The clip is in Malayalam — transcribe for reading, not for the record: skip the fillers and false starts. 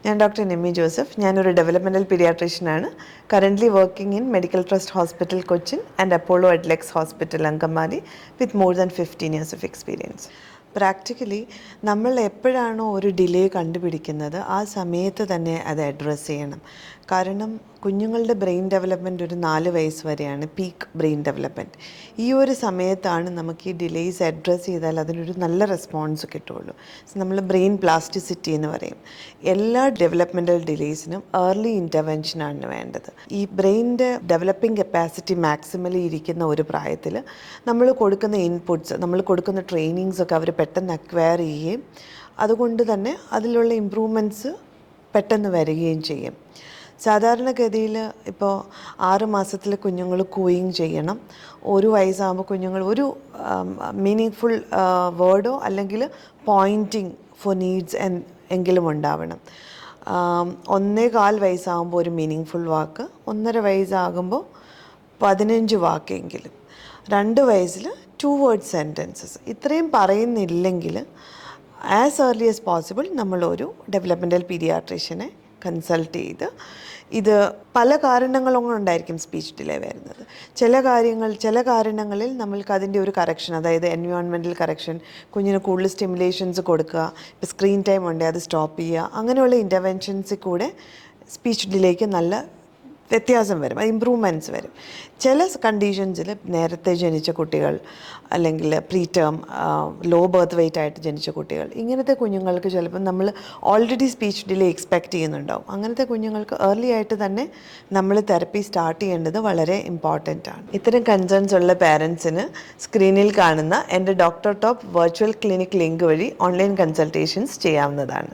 ഞാൻ ഡോക്ടർ നിമ്മി ജോസഫ്. ഞാനൊരു ഡെവലപ്മെൻറ്റൽ പീഡിയാട്രീഷ്യനാണ്. Currently working in medical trust hospital Cochin and Apollo Adlux hospital Angamaly with more than 15 years of experience. Practically നമ്മൾ എപ്പോഴാണോ ഒരു ഡിലേ കണ്ടുപിടിക്കുന്നത് ആ സമയത്ത് തന്നെ അത് അഡ്രസ്സ് ചെയ്യണം. കാരണം കുഞ്ഞുങ്ങളുടെ ബ്രെയിൻ ഡെവലപ്മെൻറ്റ് ഒരു 4 വയസ്സ് വരെയാണ് പീക്ക് ബ്രെയിൻ ഡെവലപ്മെൻറ്റ്. ഈ ഒരു സമയത്താണ് നമുക്ക് ഈ ഡിലേയ്സ് അഡ്രസ്സ് ചെയ്താൽ അതിനൊരു നല്ല റെസ്പോൺസ് കിട്ടുള്ളൂ. നമ്മൾ ബ്രെയിൻ പ്ലാസ്റ്റിസിറ്റി എന്ന് പറയും. എല്ലാ ഡെവലപ്മെൻറ്റൽ ഡിലേയ്സിനും ഏർലി ഇൻ്റർവെൻഷനാണ് വേണ്ടത്. ഈ ബ്രെയിനിൻ്റെ ഡെവലപ്പിംഗ് കപ്പാസിറ്റി മാക്സിമലി ഇരിക്കുന്ന ഒരു പ്രായത്തിൽ നമ്മൾ കൊടുക്കുന്ന ഇൻപുട്സ്, നമ്മൾ കൊടുക്കുന്ന ട്രെയിനിങ്സൊക്കെ അവർ പെട്ടെന്ന് അക്വയർ ചെയ്യുകയും അതുകൊണ്ട് തന്നെ അതിലുള്ള ഇമ്പ്രൂവ്മെൻറ്റ്സ് പെട്ടെന്ന് വരികയും ചെയ്യും. സാധാരണഗതിയിൽ ഇപ്പോൾ 6 മാസത്തിൽ കുഞ്ഞുങ്ങൾ കൂയിങ് ചെയ്യണം. 1 വയസ്സാകുമ്പോൾ കുഞ്ഞുങ്ങൾ ഒരു മീനിങ് ഫുൾ വേർഡോ അല്ലെങ്കിൽ പോയിൻറ്റിങ് ഫോർ നീഡ്സ് എങ്കിലും ഉണ്ടാവണം. 1.25 വയസ്സാകുമ്പോൾ ഒരു മീനിങ് ഫുൾ വാക്ക്, 1.5 വയസ്സാകുമ്പോൾ 15 വാക്കെങ്കിലും, 2 വയസ്സിൽ 2 വേർഡ് സെൻറ്റൻസസ്. ഇത്രയും പറയുന്നില്ലെങ്കിൽ ആസ് ഏർലി ആസ് പോസിബിൾ നമ്മളൊരു ഡെവലപ്മെൻറ്റൽ പീഡിയാട്രീഷ്യനെ കൺസൾട്ട് ചെയ്ത്, ഇത് പല കാരണങ്ങൾ കൊണ്ടായിരിക്കും സ്പീച്ച് ഡിലേ വരുന്നത്. ചില കാരണങ്ങളിൽ നമ്മൾക്ക് അതിൻ്റെ ഒരു കറക്ഷൻ, അതായത് എൻവയോൺമെൻറ്റൽ കറക്ഷൻ, കുഞ്ഞിന് കൂടുതൽ സ്റ്റിമുലേഷൻസ് കൊടുക്കുക, ഇപ്പോൾ സ്ക്രീൻ ടൈം ഉണ്ട് അത് സ്റ്റോപ്പ് ചെയ്യുക, അങ്ങനെയുള്ള ഇൻ്റർവെൻഷൻസിൽ കൂടെ സ്പീച്ച് ഡിലേക്ക് നല്ല വ്യത്യാസം വരും, ഇമ്പ്രൂവ്മെൻറ്റ്സ് വരും. ചില കണ്ടീഷൻസിൽ നേരത്തെ ജനിച്ച കുട്ടികൾ അല്ലെങ്കിൽ pre term low birth weight ആയിട്ട് ജനിച്ച കുട്ടികൾ, ഇങ്ങനത്തെ കുഞ്ഞുങ്ങൾക്ക് ചിലപ്പോൾ നമ്മൾ ഓൾറെഡി സ്പീച്ച് ഡിലേ എക്സ്പെക്റ്റ് ചെയ്യുന്നുണ്ടാവും. അങ്ങനത്തെ കുഞ്ഞുങ്ങൾക്ക് ഏർലി ആയിട്ട് തന്നെ നമ്മൾ തെറപ്പി സ്റ്റാർട്ട് ചെയ്യേണ്ടത് വളരെ ഇമ്പോർട്ടൻ്റ് ആണ്. ഇത്തരം കൺസേൺസ് ഉള്ള പാരൻസിന് സ്ക്രീനിൽ കാണുന്ന എൻ്റെ doctor top virtual clinic link വഴി ഓൺലൈൻ കൺസൾട്ടേഷൻസ് ചെയ്യാവുന്നതാണ്.